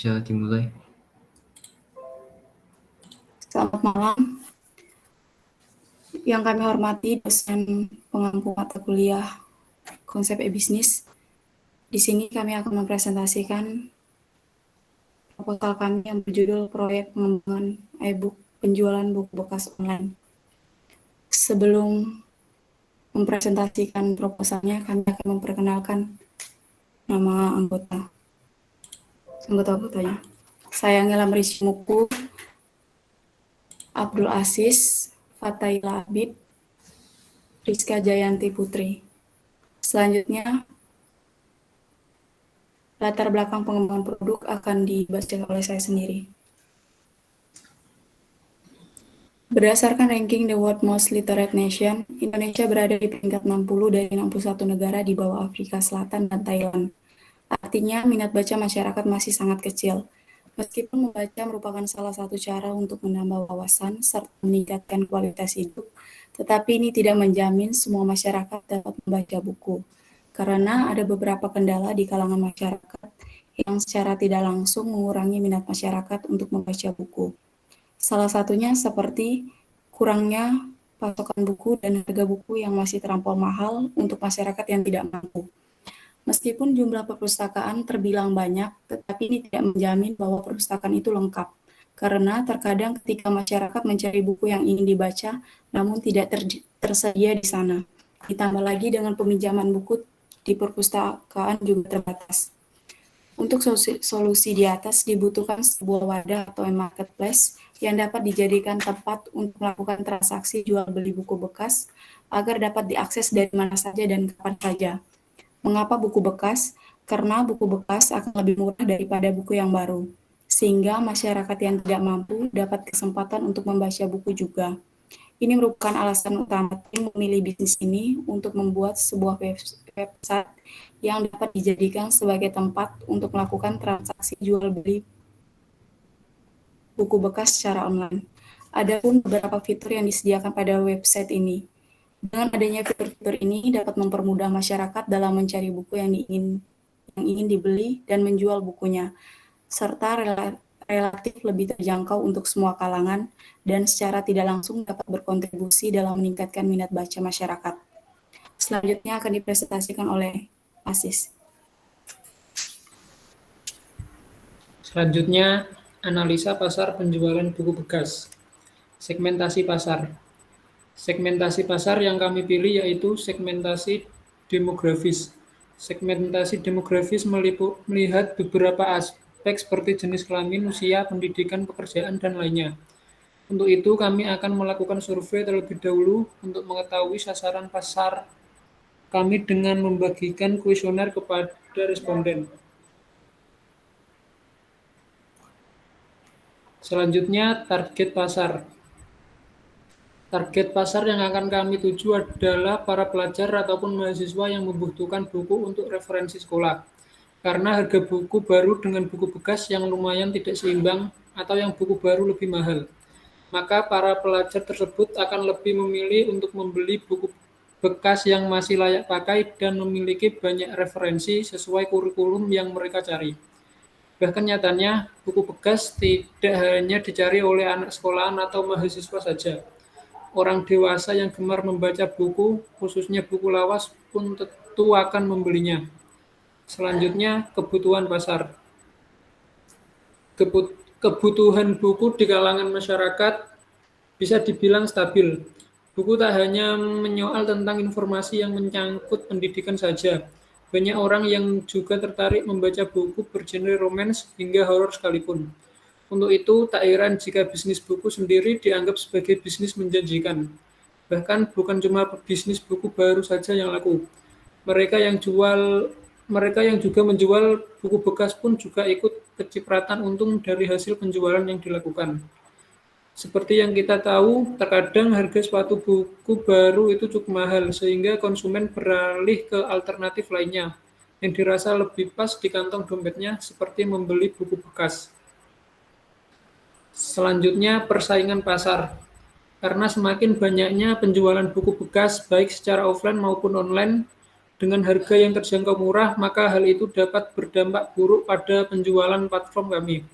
bisa dimulai. Selamat malam. Yang kami hormati dosen pengampu mata kuliah konsep e-bisnis. Di sini kami akan mempresentasikan proposal kami yang berjudul proyek pengembangan e-book penjualan buku bekas online. Sebelum mempresentasikan proposalnya, kami akan memperkenalkan nama anggota-anggotanya. Saya Angela Merismuku, Abdul Aziz, Fathaila Abid, Rizka Jayanti Putri. Selanjutnya, latar belakang pengembangan produk akan dibaca oleh saya sendiri. Berdasarkan ranking The World Most Literate Nation, Indonesia berada di peringkat 60 dari 61 negara di bawah Afrika Selatan dan Thailand. Artinya, minat baca masyarakat masih sangat kecil. Meskipun membaca merupakan salah satu cara untuk menambah wawasan serta meningkatkan kualitas hidup, tetapi ini tidak menjamin semua masyarakat dapat membaca buku, karena ada beberapa kendala di kalangan masyarakat yang secara tidak langsung mengurangi minat masyarakat untuk membaca buku. Salah satunya seperti kurangnya pasokan buku dan harga buku yang masih terlampau mahal untuk masyarakat yang tidak mampu. Meskipun jumlah perpustakaan terbilang banyak, tetapi ini tidak menjamin bahwa perpustakaan itu lengkap. Karena terkadang ketika masyarakat mencari buku yang ingin dibaca, namun tidak tersedia di sana. Ditambah lagi dengan peminjaman buku di perpustakaan juga terbatas. Untuk solusi di atas dibutuhkan sebuah wadah atau marketplace yang dapat dijadikan tempat untuk melakukan transaksi jual beli buku bekas agar dapat diakses dari mana saja dan kapan saja. Mengapa buku bekas? Karena buku bekas akan lebih murah daripada buku yang baru, sehingga masyarakat yang tidak mampu dapat kesempatan untuk membaca buku juga. Ini merupakan alasan utama tim memilih bisnis ini untuk membuat sebuah website yang dapat dijadikan sebagai tempat untuk melakukan transaksi jual beli buku bekas secara online. Adapun beberapa fitur yang disediakan pada website ini. Dengan adanya fitur-fitur ini dapat mempermudah masyarakat dalam mencari buku yang ingin dibeli dan menjual bukunya, serta relatif lebih terjangkau untuk semua kalangan dan secara tidak langsung dapat berkontribusi dalam meningkatkan minat baca masyarakat. Selanjutnya akan dipresentasikan oleh Aziz. Selanjutnya, analisa pasar penjualan buku bekas. Segmentasi pasar. Segmentasi pasar yang kami pilih yaitu segmentasi demografis. Segmentasi demografis melihat beberapa aspek seperti jenis kelamin, usia, pendidikan, pekerjaan, dan lainnya. Untuk itu, kami akan melakukan survei terlebih dahulu untuk mengetahui sasaran pasar kami dengan membagikan kuesioner kepada responden. Selanjutnya, target pasar. Target pasar yang akan kami tuju adalah para pelajar ataupun mahasiswa yang membutuhkan buku untuk referensi sekolah. Karena harga buku baru dengan buku bekas yang lumayan tidak seimbang atau yang buku baru lebih mahal. Maka para pelajar tersebut akan lebih memilih untuk membeli buku bekas yang masih layak pakai dan memiliki banyak referensi sesuai kurikulum yang mereka cari. Bahkan nyatanya, buku bekas tidak hanya dicari oleh anak sekolahan atau mahasiswa saja. Orang dewasa yang gemar membaca buku, khususnya buku lawas, pun tentu akan membelinya. Selanjutnya, kebutuhan pasar. Kebutuhan buku di kalangan masyarakat bisa dibilang stabil. Buku tak hanya menyoal tentang informasi yang menyangkut pendidikan saja. Banyak orang yang juga tertarik membaca buku bergenre romans hingga horor sekalipun. Untuk itu, tak heran jika bisnis buku sendiri dianggap sebagai bisnis menjanjikan. Bahkan bukan cuma bisnis buku baru saja yang laku. Mereka yang juga menjual buku bekas pun juga ikut kecipratan untung dari hasil penjualan yang dilakukan. Seperti yang kita tahu, terkadang harga suatu buku baru itu cukup mahal, sehingga konsumen beralih ke alternatif lainnya yang dirasa lebih pas di kantong dompetnya, seperti membeli buku bekas. Selanjutnya, persaingan pasar. Karena semakin banyaknya penjualan buku bekas, baik secara offline maupun online, dengan harga yang terjangkau murah, maka hal itu dapat berdampak buruk pada penjualan platform kami.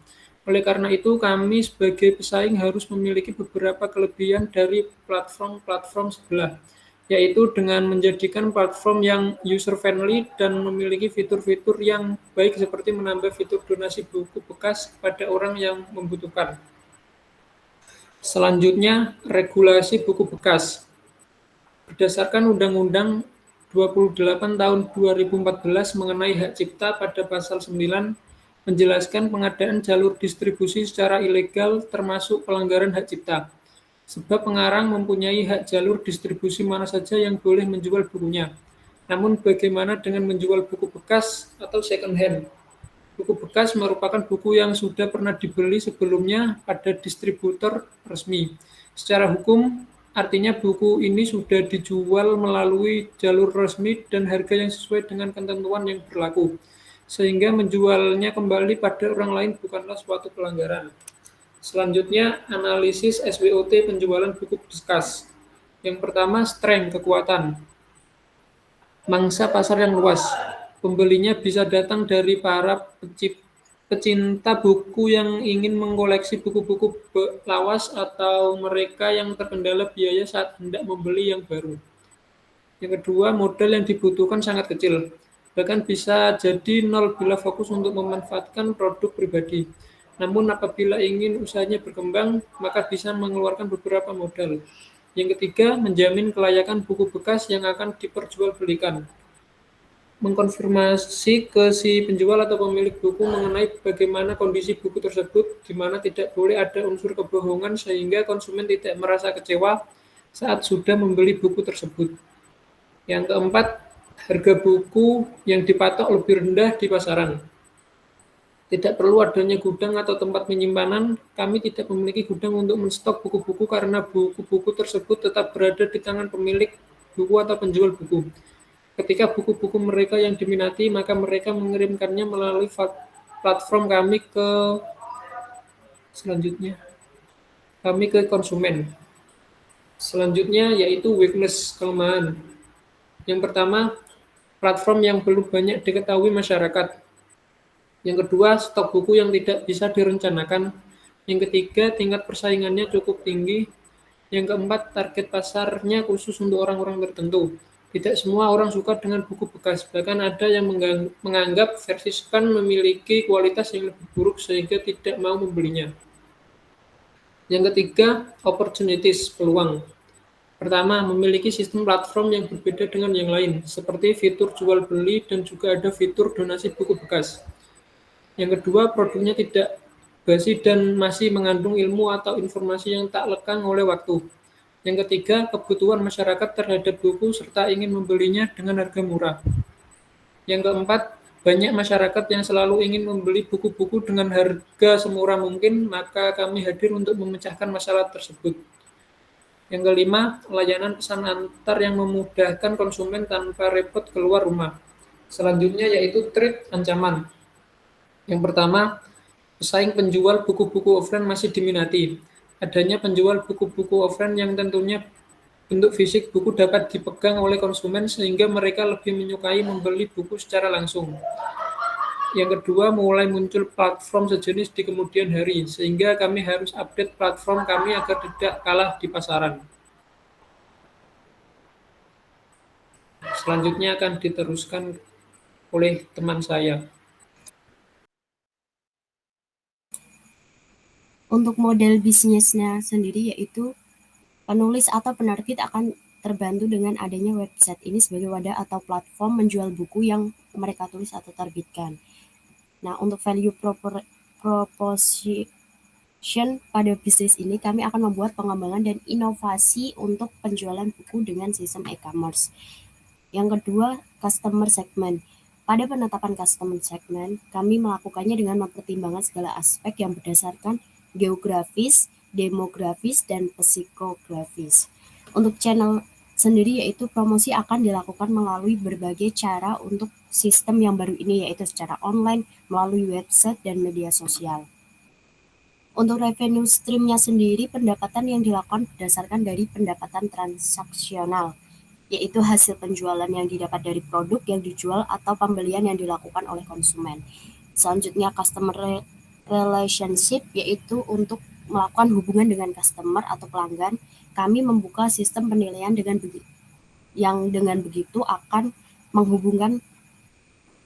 Oleh karena itu, kami sebagai pesaing harus memiliki beberapa kelebihan dari platform-platform sebelah, yaitu dengan menjadikan platform yang user-friendly dan memiliki fitur-fitur yang baik seperti menambah fitur donasi buku bekas kepada orang yang membutuhkan. Selanjutnya, regulasi buku bekas. Berdasarkan Undang-Undang 28 tahun 2014 mengenai hak cipta pada pasal 9 menjelaskan pengadaan jalur distribusi secara ilegal termasuk pelanggaran hak cipta. Sebab pengarang mempunyai hak jalur distribusi mana saja yang boleh menjual bukunya. Namun bagaimana dengan menjual buku bekas atau second hand? Buku bekas merupakan buku yang sudah pernah dibeli sebelumnya pada distributor resmi. Secara hukum, artinya buku ini sudah dijual melalui jalur resmi dan harga yang sesuai dengan ketentuan yang berlaku, sehingga menjualnya kembali pada orang lain bukanlah suatu pelanggaran. Selanjutnya, analisis SWOT penjualan buku bekas. Yang pertama, strength, kekuatan. Mangsa pasar yang luas. Pembelinya bisa datang dari para pecinta buku yang ingin mengkoleksi buku-buku lawas atau mereka yang terkendala biaya saat hendak membeli yang baru. Yang kedua, modal yang dibutuhkan sangat kecil. Bahkan bisa jadi nol bila fokus untuk memanfaatkan produk pribadi. Namun apabila ingin usahanya berkembang, maka bisa mengeluarkan beberapa modal. Yang ketiga, menjamin kelayakan buku bekas yang akan diperjualbelikan. Mengkonfirmasi ke si penjual atau pemilik buku mengenai bagaimana kondisi buku tersebut, di mana tidak boleh ada unsur kebohongan sehingga konsumen tidak merasa kecewa saat sudah membeli buku tersebut. Yang keempat, harga buku yang dipatok lebih rendah di pasaran. Tidak perlu adanya gudang atau tempat penyimpanan. Kami tidak memiliki gudang untuk menstok buku-buku karena buku-buku tersebut tetap berada di tangan pemilik buku atau penjual buku. Ketika buku-buku mereka yang diminati, maka mereka mengirimkannya melalui platform kami ke konsumen. Selanjutnya yaitu weakness, kelemahan. Yang pertama, platform yang belum banyak diketahui masyarakat. Yang kedua, stok buku yang tidak bisa direncanakan. Yang ketiga, tingkat persaingannya cukup tinggi. Yang keempat, target pasarnya khusus untuk orang-orang tertentu. Tidak semua orang suka dengan buku bekas, bahkan ada yang menganggap versi scan memiliki kualitas yang lebih buruk sehingga tidak mau membelinya. Yang ketiga, opportunities, peluang. Pertama, memiliki sistem platform yang berbeda dengan yang lain, seperti fitur jual beli dan juga ada fitur donasi buku bekas. Yang kedua, produknya tidak basi dan masih mengandung ilmu atau informasi yang tak lekang oleh waktu. Yang ketiga, kebutuhan masyarakat terhadap buku serta ingin membelinya dengan harga murah. Yang keempat, banyak masyarakat yang selalu ingin membeli buku-buku dengan harga semurah mungkin, maka kami hadir untuk memecahkan masalah tersebut. Yang kelima, layanan pesan antar yang memudahkan konsumen tanpa repot keluar rumah. Selanjutnya yaitu threat, ancaman. Yang pertama, pesaing penjual buku-buku offline masih diminati. Adanya penjual buku-buku offline yang tentunya bentuk fisik buku dapat dipegang oleh konsumen sehingga mereka lebih menyukai membeli buku secara langsung. Yang kedua, mulai muncul platform sejenis di kemudian hari, sehingga kami harus update platform kami agar tidak kalah di pasaran. Selanjutnya akan diteruskan oleh teman saya. Untuk model bisnisnya sendiri yaitu penulis atau penerbit akan terbantu dengan adanya website ini sebagai wadah atau platform menjual buku yang mereka tulis atau terbitkan. Nah, untuk value proposition pada bisnis ini, kami akan membuat pengembangan dan inovasi untuk penjualan buku dengan sistem e-commerce. Yang kedua, customer segment. Pada penetapan customer segment, kami melakukannya dengan mempertimbangkan segala aspek yang berdasarkan geografis, demografis, dan psikografis. Untuk channel sendiri yaitu promosi akan dilakukan melalui berbagai cara untuk sistem yang baru ini yaitu secara online, melalui website, dan media sosial. Untuk revenue stream-nya sendiri, pendapatan yang dilakukan berdasarkan dari pendapatan transaksional. yaitu hasil penjualan yang didapat dari produk yang dijual atau pembelian yang dilakukan oleh konsumen. Selanjutnya customer relationship, yaitu untuk melakukan hubungan dengan customer atau pelanggan. Kami membuka sistem penilaian yang dengan begitu akan menghubungkan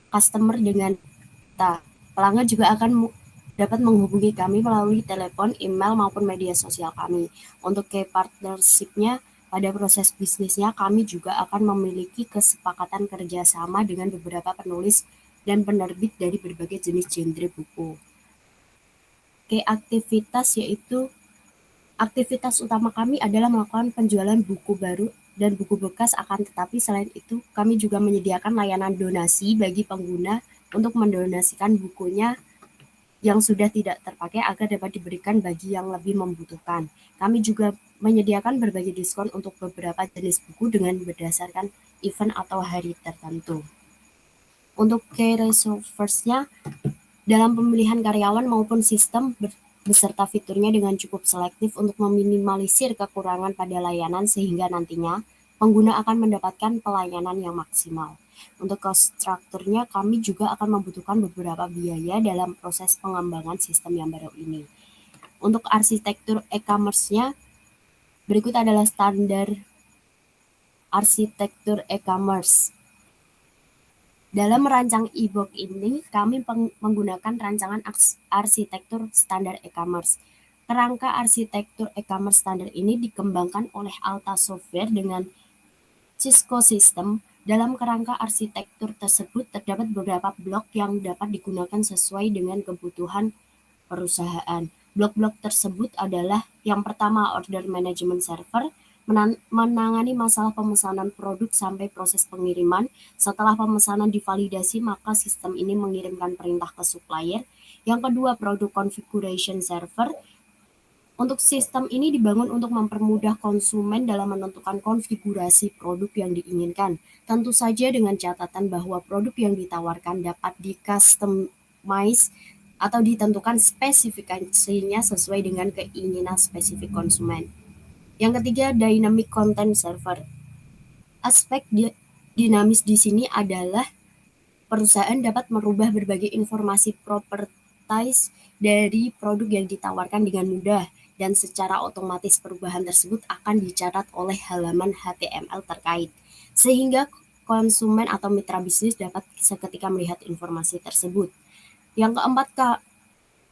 customer dengan kita. Pelanggan juga akan dapat menghubungi kami melalui telepon, email, maupun media sosial kami. Untuk key partnership-nya, pada proses bisnisnya kami juga akan memiliki kesepakatan kerjasama dengan beberapa penulis dan penerbit dari berbagai jenis genre buku. Key aktivitas yaitu aktivitas utama kami adalah melakukan penjualan buku baru dan buku bekas, akan tetapi selain itu kami juga menyediakan layanan donasi bagi pengguna untuk mendonasikan bukunya yang sudah tidak terpakai agar dapat diberikan bagi yang lebih membutuhkan. Kami juga menyediakan berbagai diskon untuk beberapa jenis buku dengan berdasarkan event atau hari tertentu. Untuk key resources-nya, dalam pemilihan karyawan maupun sistem beserta fiturnya dengan cukup selektif untuk meminimalisir kekurangan pada layanan sehingga nantinya pengguna akan mendapatkan pelayanan yang maksimal. Untuk cost structure-nya, kami juga akan membutuhkan beberapa biaya dalam proses pengembangan sistem yang baru ini. Untuk arsitektur e-commerce-nya, berikut adalah standar arsitektur e-commerce. Dalam merancang e-book ini, kami menggunakan rancangan arsitektur standar e-commerce. Kerangka arsitektur e-commerce standar ini dikembangkan oleh Alta Software dengan Cisco System. Dalam kerangka arsitektur tersebut terdapat beberapa blok yang dapat digunakan sesuai dengan kebutuhan perusahaan. Blok-blok tersebut adalah yang pertama order management server, menangani masalah pemesanan produk sampai proses pengiriman. Setelah pemesanan divalidasi, maka sistem ini mengirimkan perintah ke supplier. Yang kedua, product configuration server. Untuk sistem ini dibangun untuk mempermudah konsumen dalam menentukan konfigurasi produk yang diinginkan. Tentu saja dengan catatan bahwa produk yang ditawarkan dapat di-customize atau ditentukan spesifikasinya sesuai dengan keinginan spesifik konsumen. Yang ketiga, dynamic content server. Aspek dinamis di sini adalah perusahaan dapat merubah berbagai informasi properties dari produk yang ditawarkan dengan mudah, dan secara otomatis perubahan tersebut akan dicatat oleh halaman HTML terkait, sehingga konsumen atau mitra bisnis dapat seketika melihat informasi tersebut. Yang keempat,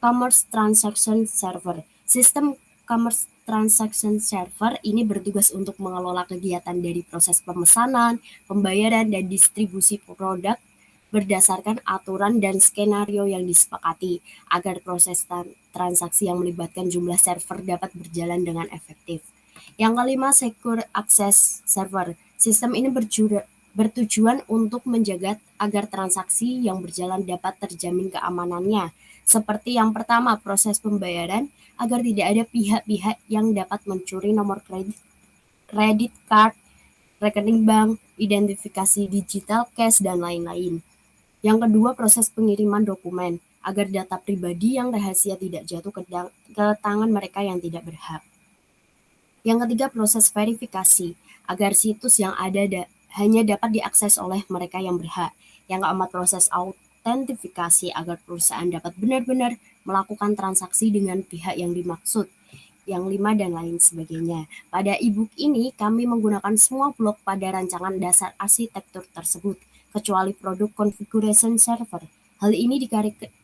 Commerce Transaction Server. Sistem Commerce Transaction Server ini bertugas untuk mengelola kegiatan dari proses pemesanan, pembayaran, dan distribusi produk berdasarkan aturan dan skenario yang disepakati agar proses transaksi yang melibatkan jumlah server dapat berjalan dengan efektif. Yang kelima, Secure Access Server. Sistem ini bertujuan untuk menjaga agar transaksi yang berjalan dapat terjamin keamanannya. Seperti yang pertama, proses pembayaran agar tidak ada pihak-pihak yang dapat mencuri nomor kredit card, rekening bank, identifikasi digital, cash, dan lain-lain. Yang kedua, proses pengiriman dokumen agar data pribadi yang rahasia tidak jatuh ke tangan mereka yang tidak berhak. Yang ketiga, proses verifikasi agar situs yang ada hanya dapat diakses oleh mereka yang berhak. Yang keempat, proses autentifikasi agar perusahaan dapat benar-benar melakukan transaksi dengan pihak yang dimaksud. Yang lima, dan lain sebagainya. Pada e-book ini, kami menggunakan semua blok pada rancangan dasar arsitektur tersebut, kecuali produk configuration server. Hal ini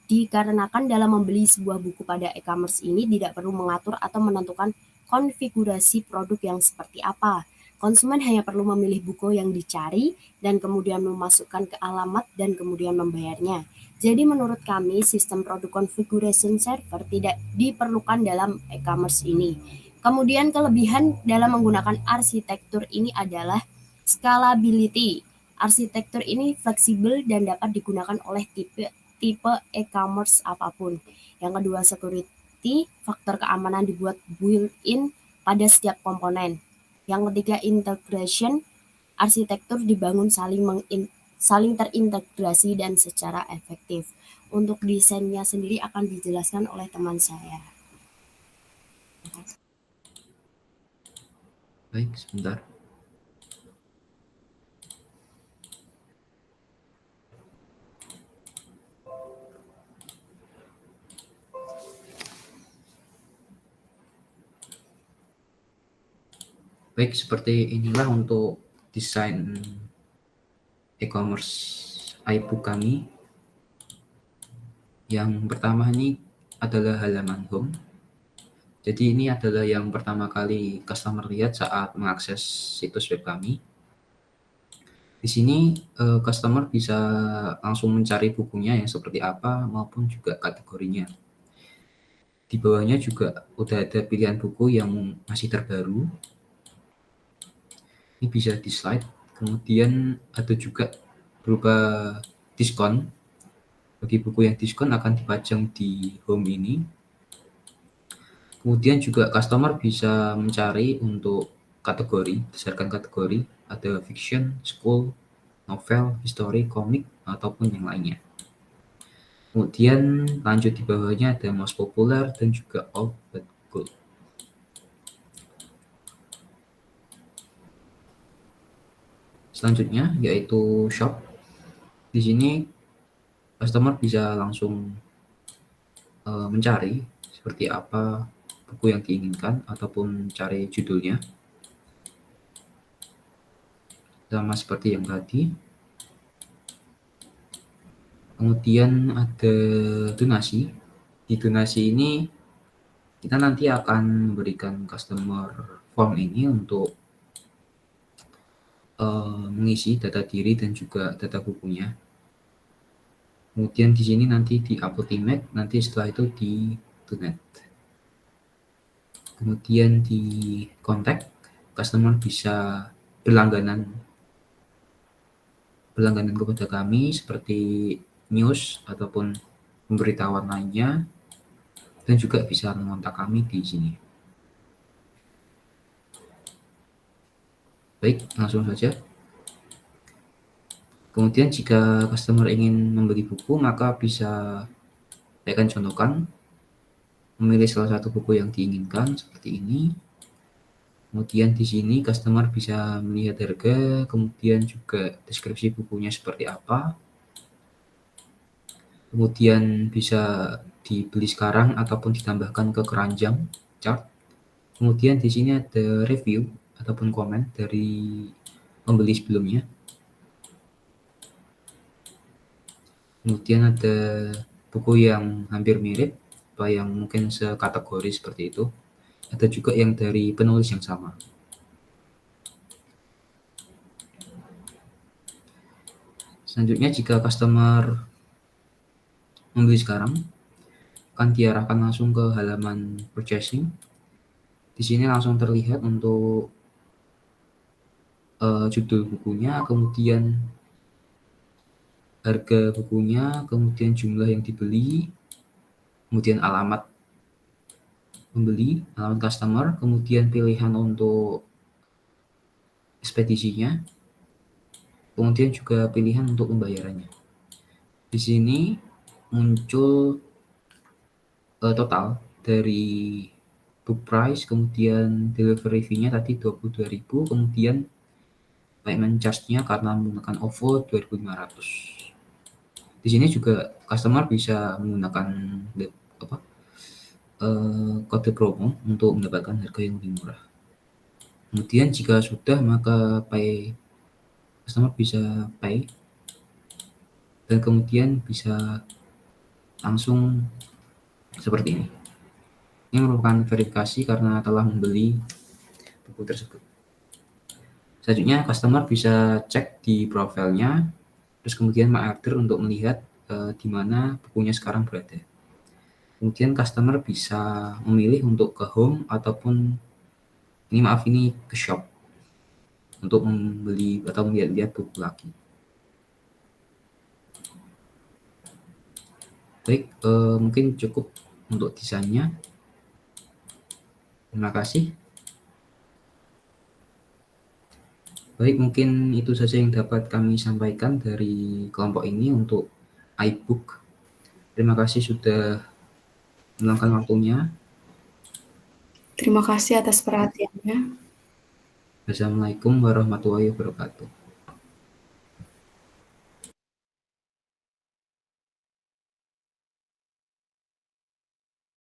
dikarenakan dalam membeli sebuah buku pada e-commerce ini tidak perlu mengatur atau menentukan konfigurasi produk yang seperti apa. Konsumen hanya perlu memilih buku yang dicari dan kemudian memasukkan ke alamat dan kemudian membayarnya. Jadi menurut kami sistem produk configuration server tidak diperlukan dalam e-commerce ini. Kemudian kelebihan dalam menggunakan arsitektur ini adalah scalability. Arsitektur ini fleksibel dan dapat digunakan oleh tipe e-commerce apapun. Yang kedua, security, faktor keamanan dibuat built-in pada setiap komponen. Yang ketiga, integration, arsitektur dibangun saling terintegrasi dan secara efektif. Untuk desainnya sendiri akan dijelaskan oleh teman saya. Baik, sebentar. Baik, seperti inilah untuk desain e-commerce iBook kami. Yang pertama ini adalah halaman home. Jadi ini adalah yang pertama kali customer lihat saat mengakses situs web kami. Di sini customer bisa langsung mencari bukunya yang seperti apa maupun juga kategorinya. Di bawahnya juga udah ada pilihan buku yang masih terbaru. Ini bisa di slide. Kemudian ada juga berupa diskon. Bagi buku yang diskon akan dipajang di home ini. Kemudian juga customer bisa mencari untuk kategori, berdasarkan kategori, ada fiction, school, novel, history, komik, ataupun yang lainnya. Kemudian lanjut di bawahnya ada most popular dan juga old but good. Selanjutnya yaitu shop. Di sini customer bisa langsung mencari seperti apa buku yang diinginkan ataupun cari judulnya. Sama seperti yang tadi. Kemudian ada donasi. Di donasi ini kita nanti akan memberikan customer form ini untuk mengisi data diri dan juga data bukunya. Kemudian di sini nanti di-upload di Mac, nanti setelah itu di donate. Kemudian di kontak, customer bisa berlangganan kepada kami seperti news ataupun pemberitahuan lainnya, dan juga bisa mengontak kami di sini. Baik, langsung saja. Kemudian jika customer ingin membeli buku, maka bisa saya akan contohkan memilih salah satu buku yang diinginkan seperti ini. Kemudian di sini customer bisa melihat harga, kemudian juga deskripsi bukunya seperti apa. Kemudian bisa dibeli sekarang ataupun ditambahkan ke keranjang chart. Kemudian di sini ada review ataupun komen dari pembeli sebelumnya. Kemudian ada buku yang hampir mirip, atau yang mungkin sekategori seperti itu. Ada juga yang dari penulis yang sama. Selanjutnya jika customer membeli sekarang, akan diarahkan langsung ke halaman purchasing. Di sini langsung terlihat untuk judul bukunya, kemudian harga bukunya, kemudian jumlah yang dibeli, kemudian alamat pembeli, alamat customer, kemudian pilihan untuk ekspedisinya, kemudian juga pilihan untuk pembayarannya. Di sini muncul total dari book price, kemudian delivery fee-nya tadi 22.000, kemudian payment charge-nya karena menggunakan OVO 2.500. Di sini juga customer bisa menggunakan kode promo untuk mendapatkan harga yang lebih murah. Kemudian jika sudah, maka customer bisa pay, dan kemudian bisa langsung seperti ini. Ini merupakan verifikasi karena telah membeli buku tersebut. Selanjutnya customer bisa cek di profilnya, terus kemudian mengorder untuk melihat di mana bukunya sekarang berada. Kemudian customer bisa memilih untuk ke home ataupun ini ke shop untuk membeli atau melihat buku lagi. Baik, mungkin cukup untuk desainnya. Terima kasih. Baik, mungkin itu saja yang dapat kami sampaikan dari kelompok ini untuk iBook. Terima kasih sudah meluangkan waktunya. Terima kasih atas perhatiannya. Wassalamualaikum warahmatullahi wabarakatuh.